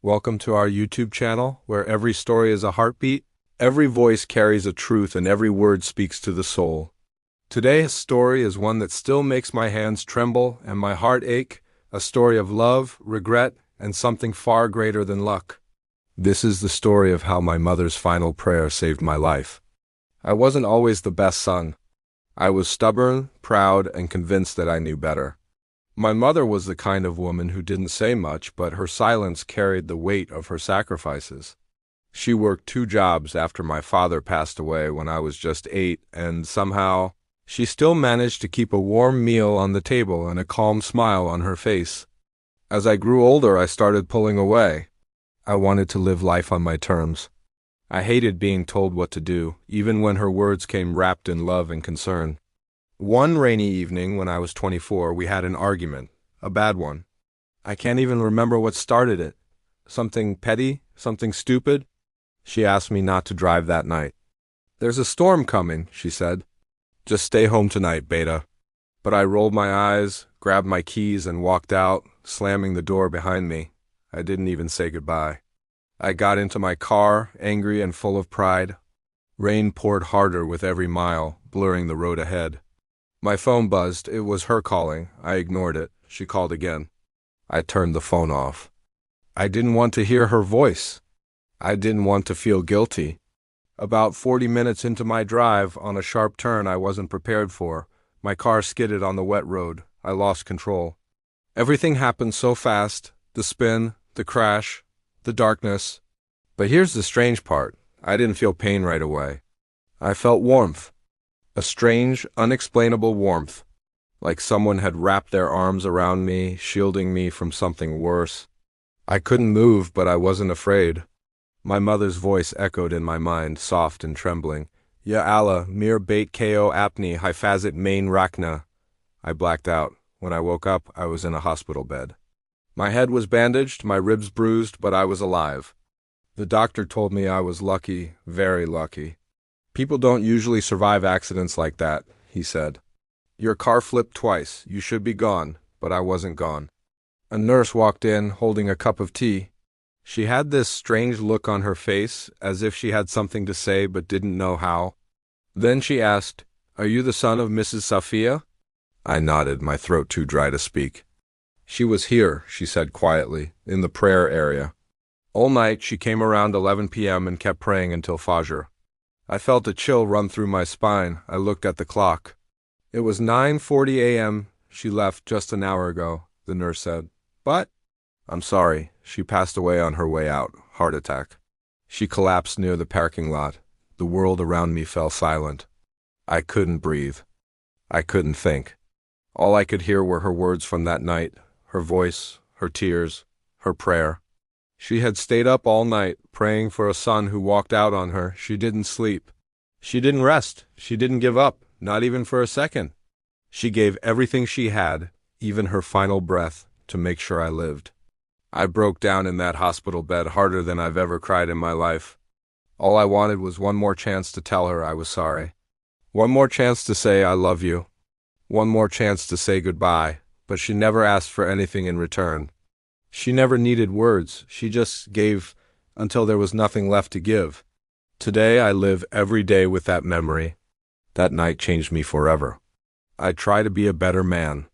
Welcome to our YouTube channel, where every story is a heartbeat, every voice carries a truth, and every word speaks to the soul. Today's story is one that still makes my hands tremble and my heart ache, a story of love, regret, and something far greater than luck. This is the story of how my mother's final prayer saved my life. I wasn't always the best son. I was stubborn, proud, and convinced that I knew better. My mother was the kind of woman who didn't say much, but her silence carried the weight of her sacrifices. She worked 2 jobs after my father passed away when I was just 8, and somehow, she still managed to keep a warm meal on the table and a calm smile on her face. As I grew older, I started pulling away. I wanted to live life on my terms. I hated being told what to do, even when her words came wrapped in love and concern. One rainy evening when I was 24, we had an argument, a bad one. I can't even remember what started it. Something petty, something stupid. She asked me not to drive that night. "There's a storm coming," she said. "Just stay home tonight, Beta." But I rolled my eyes, grabbed my keys, and walked out, slamming the door behind me. I didn't even say goodbye. I got into my car, angry and full of pride. Rain poured harder with every mile, blurring the road ahead. My phone buzzed. It was her calling. I ignored it. She called again. I turned the phone off. I didn't want to hear her voice. I didn't want to feel guilty. About 40 minutes into my drive, on a sharp turn I wasn't prepared for, my car skidded on the wet road. I lost control. Everything happened so fast. The spin, the crash, the darkness. But here's the strange part. I didn't feel pain right away. I felt warmth. A strange, unexplainable warmth, like someone had wrapped their arms around me, shielding me from something worse. I couldn't move, but I wasn't afraid. My mother's voice echoed in my mind, soft and trembling. "Ya Allah, mir bait ko apni hifazit main rakna." I blacked out. When I woke up, I was in a hospital bed. My head was bandaged, my ribs bruised, but I was alive. The doctor told me I was lucky, very lucky. "People don't usually survive accidents like that," he said. "Your car flipped twice. You should be gone," but I wasn't gone. A nurse walked in, holding a cup of tea. She had this strange look on her face, as if she had something to say but didn't know how. Then she asked, "Are you the son of Mrs. Safia?" I nodded, my throat too dry to speak. "She was here," she said quietly, "in the prayer area. All night she came around 11 p.m. and kept praying until Fajr." I felt a chill run through my spine. I looked at the clock. It was 9:40 a.m. "She left just an hour ago," the nurse said. "But—" "I'm sorry. She passed away on her way out. Heart attack." She collapsed near the parking lot. The world around me fell silent. I couldn't breathe. I couldn't think. All I could hear were her words from that night, her voice, her tears, her prayer. She had stayed up all night, praying for a son who walked out on her. She didn't sleep. She didn't rest. She didn't give up, not even for a second. She gave everything she had, even her final breath, to make sure I lived. I broke down in that hospital bed harder than I've ever cried in my life. All I wanted was one more chance to tell her I was sorry. One more chance to say I love you. One more chance to say goodbye, but she never asked for anything in return. She never needed words. She just gave until there was nothing left to give. Today I live every day with that memory. That night changed me forever. I try to be a better man,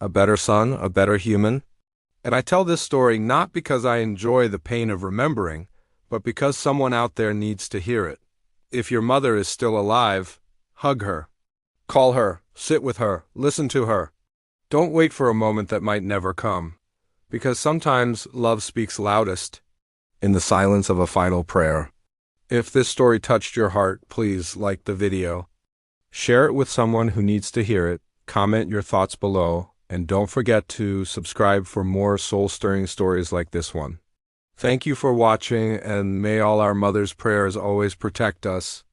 a better son, a better human. And I tell this story not because I enjoy the pain of remembering, but because someone out there needs to hear it. If your mother is still alive, hug her. Call her, sit with her, listen to her. Don't wait for a moment that might never come. Because sometimes love speaks loudest in the silence of a final prayer. If this story touched your heart, please like the video. Share it with someone who needs to hear it. Comment your thoughts below. And don't forget to subscribe for more soul-stirring stories like this one. Thank you for watching, and may all our mothers' prayers always protect us.